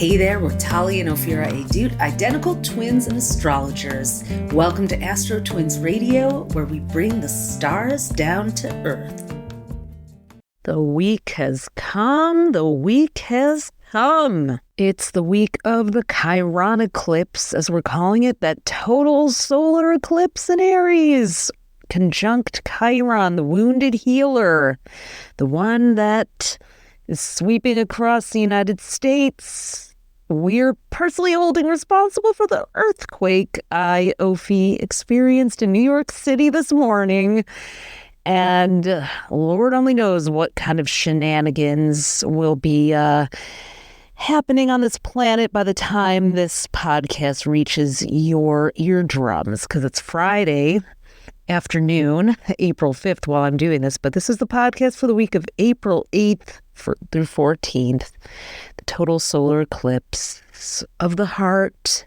Hey there, we're Talia and Ophira Edut, identical twins and astrologers. Welcome to AstroTwins Radio, where we bring the stars down to Earth. The week has come. It's the week of the Chironeclipse, as we're calling it, that total solar eclipse in Aries. Conjunct Chiron, the wounded healer, the one that is sweeping across the United States. We're personally holding responsible for the earthquake Ophi experienced in New York City this morning. And Lord only knows what kind of shenanigans will be happening on this planet by the time this podcast reaches your eardrums, because it's Friday afternoon, April 5th, while I'm doing this. But this is the podcast for the week of April 8th through 14th, the total solar eclipse of the heart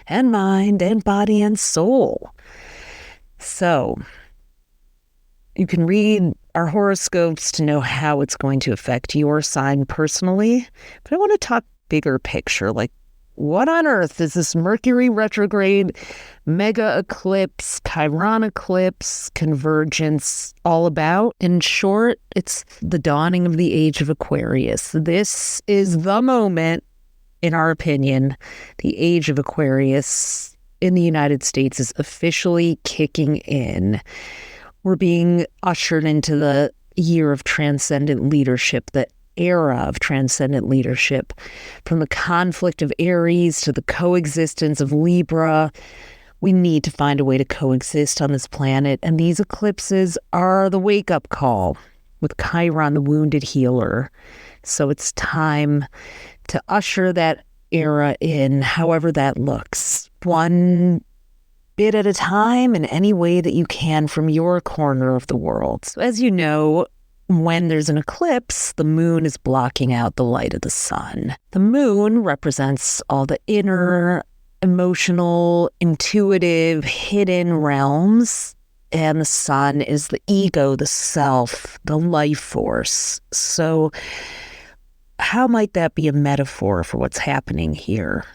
and mind and body and soul. So you can read our horoscopes to know how it's going to affect your sign personally. But I want to talk bigger picture, like what on earth is this Mercury retrograde, mega eclipse, Chironeclipse, convergence all about? In short, it's the dawning of the Age of Aquarius. This is the moment, in our opinion, the Age of Aquarius in the United States is officially kicking in. We're being ushered into the year of transcendent leadership, the era of transcendent leadership, from the conflict of Aries to the coexistence of Libra. We need to find a way to coexist on this planet, and these eclipses are the wake-up call with Chiron, the wounded healer. So it's time to usher that era in, however that looks, one bit at a time, in any way that you can from your corner of the world. So as you know, when there's an eclipse, the moon is blocking out the light of the sun. The moon represents all the inner, emotional, intuitive, hidden realms, and the sun is the ego, the self, the life force. So how might that be a metaphor for what's happening here?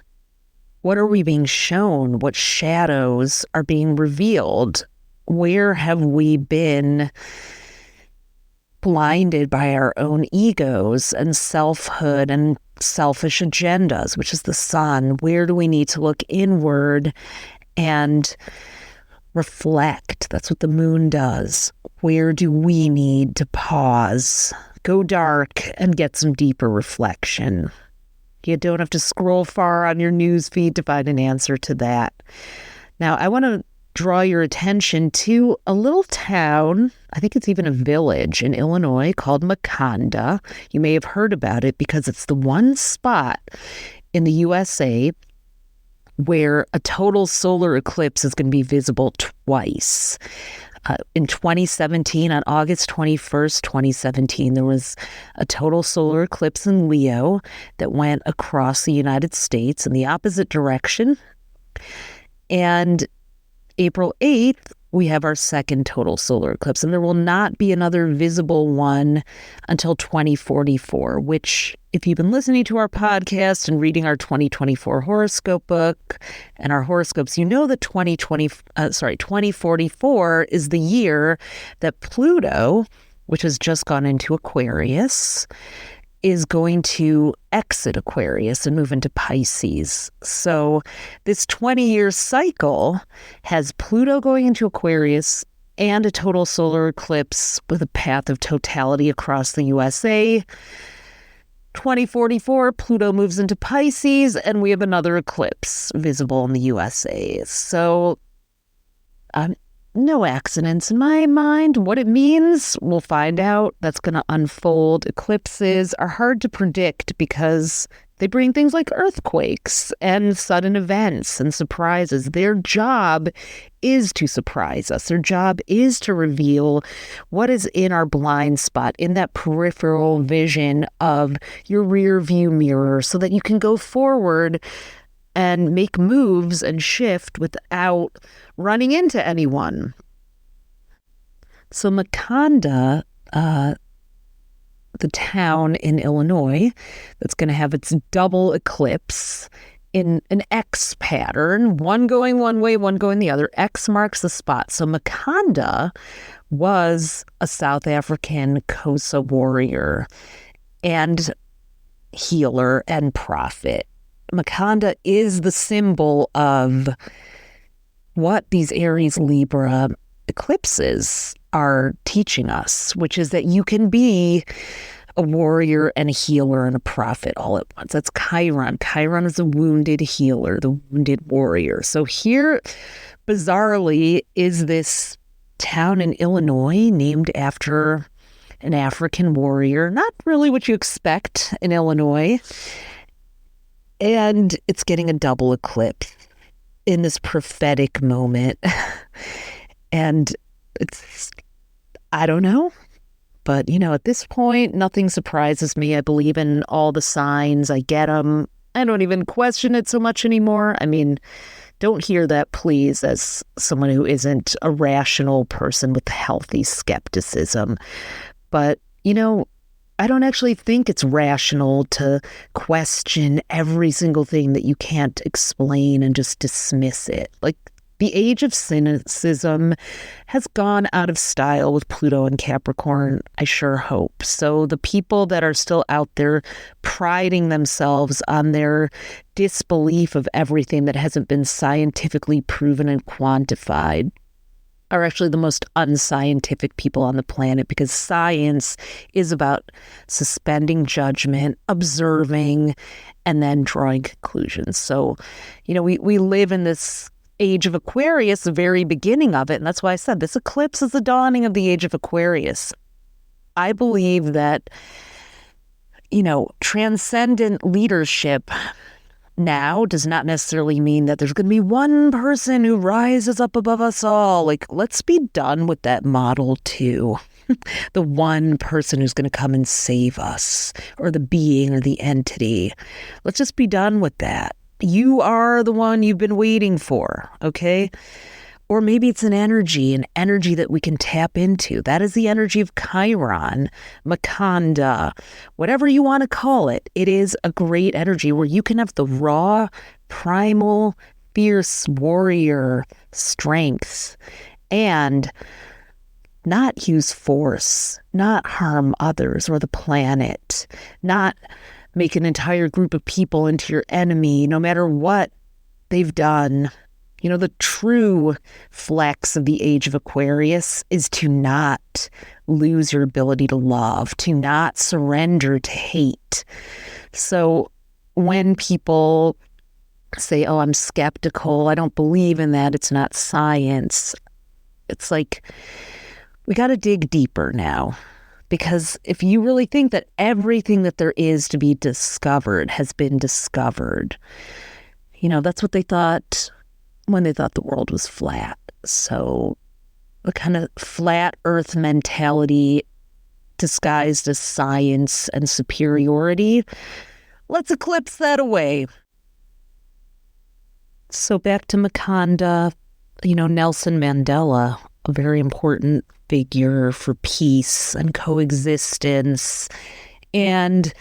What are we being shown? What shadows are being revealed? Where have we been blinded by our own egos and selfhood and selfish agendas, which is the sun? Where do we need to look inward and reflect? That's what the moon does. Where do we need to pause, go dark, and get some deeper reflection? You don't have to scroll far on your news feed to find an answer to that. Now, I want to draw your attention to a little town, I think it's even a village in Illinois, called Makanda. You may have heard about it because it's the one spot in the USA where a total solar eclipse is going to be visible twice. In 2017, on August 21st, 2017, there was a total solar eclipse in Leo that went across the United States in the opposite direction. And April 8th, we have our second total solar eclipse, and there will not be another visible one until 2044, which, if you've been listening to our podcast and reading our 2024 horoscope book and our horoscopes, you know that 2044 is the year that Pluto, which has just gone into Aquarius, is going to exit Aquarius and move into Pisces. So this 20-year cycle has Pluto going into Aquarius and a total solar eclipse with a path of totality across the USA. 2044, Pluto moves into Pisces, and we have another eclipse visible in the USA. So no accidents in my mind. What it means, we'll find out. That's going to unfold. Eclipses are hard to predict because they bring things like earthquakes and sudden events and surprises. Their job is to surprise us. Their job is to reveal what is in our blind spot, in that peripheral vision of your rear view mirror, so that you can go forward and make moves and shift without running into anyone. So Makanda, the town in Illinois that's going to have its double eclipse in an X pattern, one going one way, one going the other. X marks the spot. So Makanda was a South African Xhosa warrior and healer and prophet. Makanda is the symbol of what these Aries-Libra eclipses are teaching us, which is that you can be a warrior and a healer and a prophet all at once. That's Chiron. Chiron is a wounded healer, the wounded warrior. So here, bizarrely, is this town in Illinois named after an African warrior. Not really what you expect in Illinois. And it's getting a double eclipse in this prophetic moment. And it's, I don't know. But, at this point, nothing surprises me. I believe in all the signs. I get them. I don't even question it so much anymore. I mean, don't hear that, please, as someone who isn't a rational person with healthy skepticism. But, I don't actually think it's rational to question every single thing that you can't explain and just dismiss it. Like, the age of cynicism has gone out of style with Pluto and Capricorn, I sure hope. So the people that are still out there priding themselves on their disbelief of everything that hasn't been scientifically proven and quantified are actually the most unscientific people on the planet, because science is about suspending judgment, observing, and then drawing conclusions. So, we live in this Age of Aquarius, the very beginning of it. And that's why I said this eclipse is the dawning of the Age of Aquarius. I believe that, transcendent leadership now does not necessarily mean that there's going to be one person who rises up above us all. Like, let's be done with that model too. The one person who's going to come and save us, or the being or the entity. Let's just be done with that. You are the one you've been waiting for, okay? Or maybe it's an energy that we can tap into. That is the energy of Chiron, Makanda, whatever you want to call it. It is a great energy where you can have the raw, primal, fierce warrior strength and not use force, not harm others or the planet, not make an entire group of people into your enemy, no matter what they've done. The true flex of the Age of Aquarius is to not lose your ability to love, to not surrender to hate. So when people say, oh, I'm skeptical, I don't believe in that, it's not science, it's like, we got to dig deeper now. Because if you really think that everything that there is to be discovered has been discovered, that's what they thought when they thought the world was flat. So the kind of flat earth mentality disguised as science and superiority, let's eclipse that away. So back to Makanda, Nelson Mandela, a very important figure for peace and coexistence and,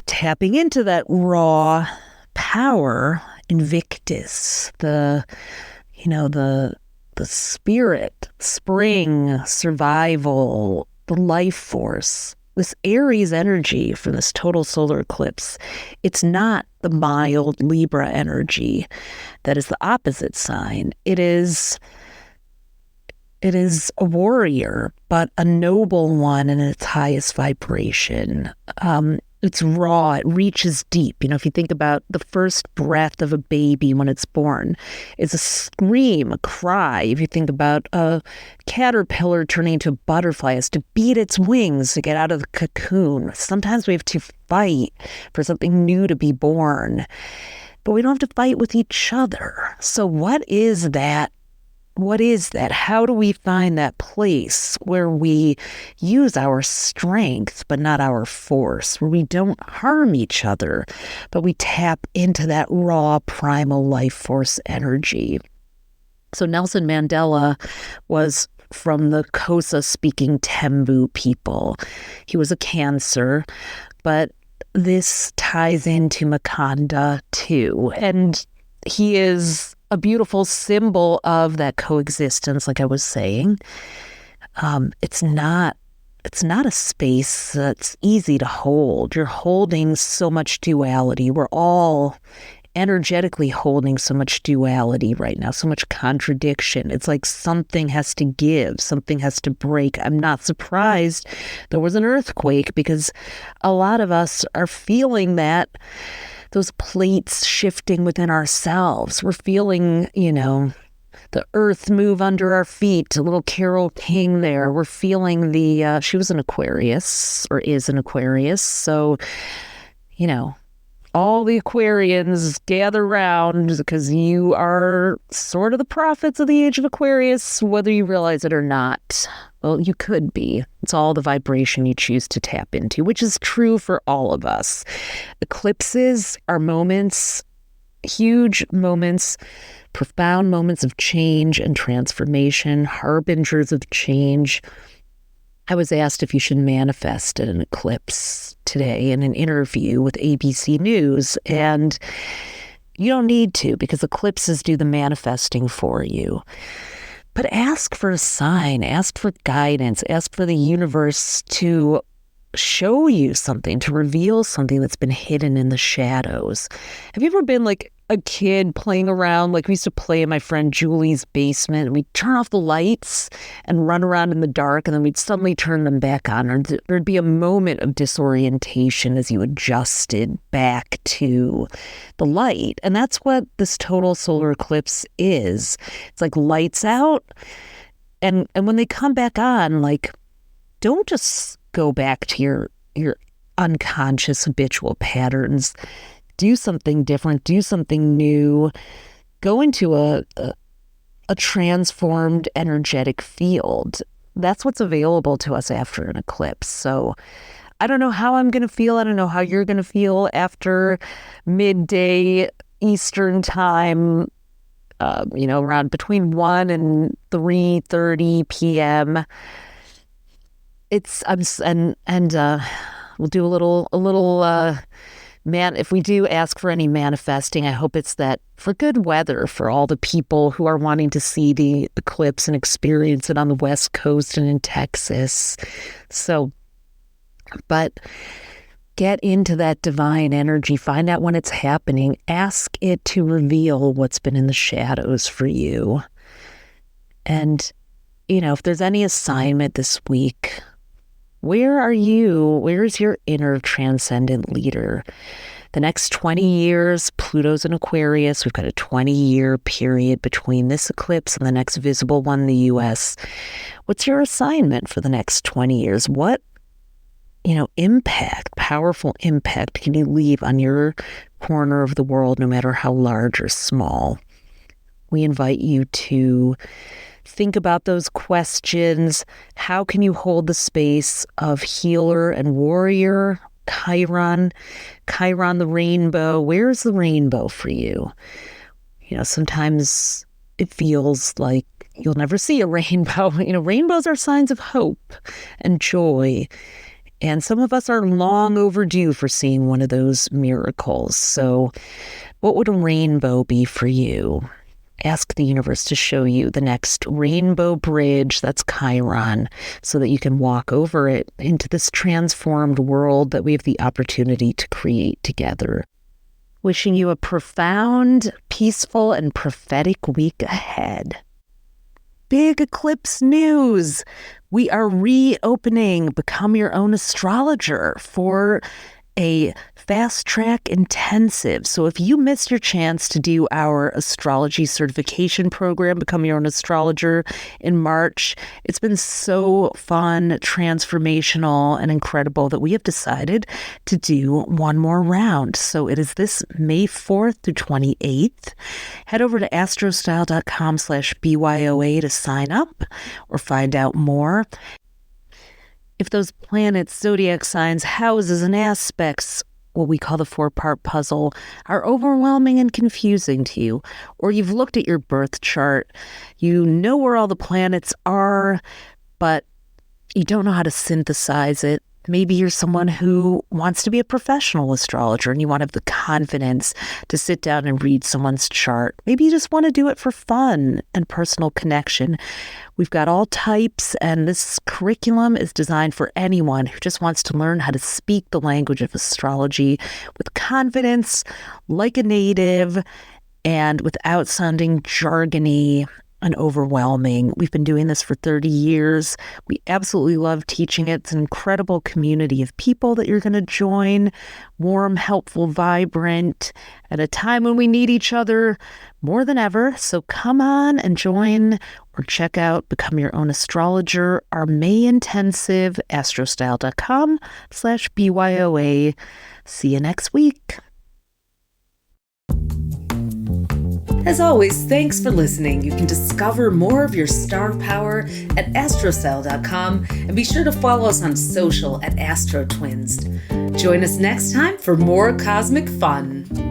tapping into that raw power, Invictus, the spirit, spring, survival, the life force, this Aries energy from this total solar eclipse. It's not the mild Libra energy that is the opposite sign. It is a warrior, but a noble one in its highest vibration. It's raw. It reaches deep. If you think about the first breath of a baby when it's born, it's a scream, a cry. If you think about a caterpillar turning into a butterfly, it has to beat its wings to get out of the cocoon. Sometimes we have to fight for something new to be born, but we don't have to fight with each other. So what is that? What is that? How do we find that place where we use our strength, but not our force, where we don't harm each other, but we tap into that raw, primal life force energy? So Nelson Mandela was from the Xhosa-speaking Tembu people. He was a Cancer, but this ties into Makanda too. And he is a beautiful symbol of that coexistence, like I was saying. It's not a space that's easy to hold. You're holding so much duality. We're all energetically holding so much duality right now, so much contradiction. It's like something has to give, something has to break. I'm not surprised there was an earthquake, because a lot of us are feeling that, those plates shifting within ourselves. We're feeling, the earth move under our feet. A little Carol King there. We're feeling she was an Aquarius, or is an Aquarius. So, all the Aquarians gather round, because you are sort of the prophets of the Age of Aquarius, whether you realize it or not. Well, you could be. It's all the vibration you choose to tap into, which is true for all of us. Eclipses are moments, huge moments, profound moments of change and transformation, harbingers of change. I was asked if you should manifest at an eclipse today in an interview with ABC News, and you don't need to, because eclipses do the manifesting for you. But ask for a sign, ask for guidance, ask for the universe to show you something, to reveal something that's been hidden in the shadows. Have you ever been like a kid playing around? Like, we used to play in my friend Julie's basement, and we'd turn off the lights and run around in the dark, and then we'd suddenly turn them back on. Or there'd be a moment of disorientation as you adjusted back to the light. And that's what this total solar eclipse is. It's like lights out. And when they come back on, like, don't just go back to your unconscious habitual patterns. Do something different, do something new, go into a transformed energetic field. That's what's available to us after an eclipse. So I don't know how I'm going to feel. I don't know how you're going to feel after midday Eastern time, around between 1 and 3:30 p.m. We'll do a little man, if we do ask for any manifesting, I hope it's that for good weather for all the people who are wanting to see the eclipse and experience it on the West Coast and in Texas. So, but get into that divine energy, find out when it's happening, ask it to reveal what's been in the shadows for you. And, if there's any assignment this week, where are you? Where's your inner transcendent leader? The next 20 years, Pluto's in Aquarius. We've got a 20-year period between this eclipse and the next visible one in the U.S. What's your assignment for the next 20 years? What, powerful impact can you leave on your corner of the world, no matter how large or small? We invite you to think about those questions. How can you hold the space of healer and warrior? Chiron the rainbow. Where's the rainbow for you? Sometimes it feels like you'll never see a rainbow. Rainbows are signs of hope and joy. And some of us are long overdue for seeing one of those miracles. So what would a rainbow be for you? Ask the universe to show you the next rainbow bridge, that's Chiron, so that you can walk over it into this transformed world that we have the opportunity to create together. Wishing you a profound, peaceful, and prophetic week ahead. Big eclipse news! We are reopening Become Your Own Astrologer for a fast track intensive. So if you missed your chance to do our astrology certification program, Become Your Own Astrologer, in March, it's been so fun, transformational, and incredible that we have decided to do one more round. So it is this May 4th through 28th. Head over to astrostyle.com/BYOA to sign up or find out more. If those planets, zodiac signs, houses, and aspects what we call the 4-part puzzle are overwhelming and confusing to you, or you've looked at your birth chart, you know where all the planets are, but you don't know how to synthesize it. Maybe you're someone who wants to be a professional astrologer and you want to have the confidence to sit down and read someone's chart. Maybe you just want to do it for fun and personal connection. We've got all types, and this curriculum is designed for anyone who just wants to learn how to speak the language of astrology with confidence, like a native, and without sounding jargony and overwhelming. We've been doing this for 30 years. We absolutely love teaching it. It's an incredible community of people that you're going to join. Warm, helpful, vibrant, at a time when we need each other more than ever. So come on and join or check out Become Your Own Astrologer, our May intensive, astrostyle.com/BYOA. See you next week. As always, thanks for listening. You can discover more of your star power at astrostyle.com, and be sure to follow us on social at AstroTwins. Join us next time for more cosmic fun.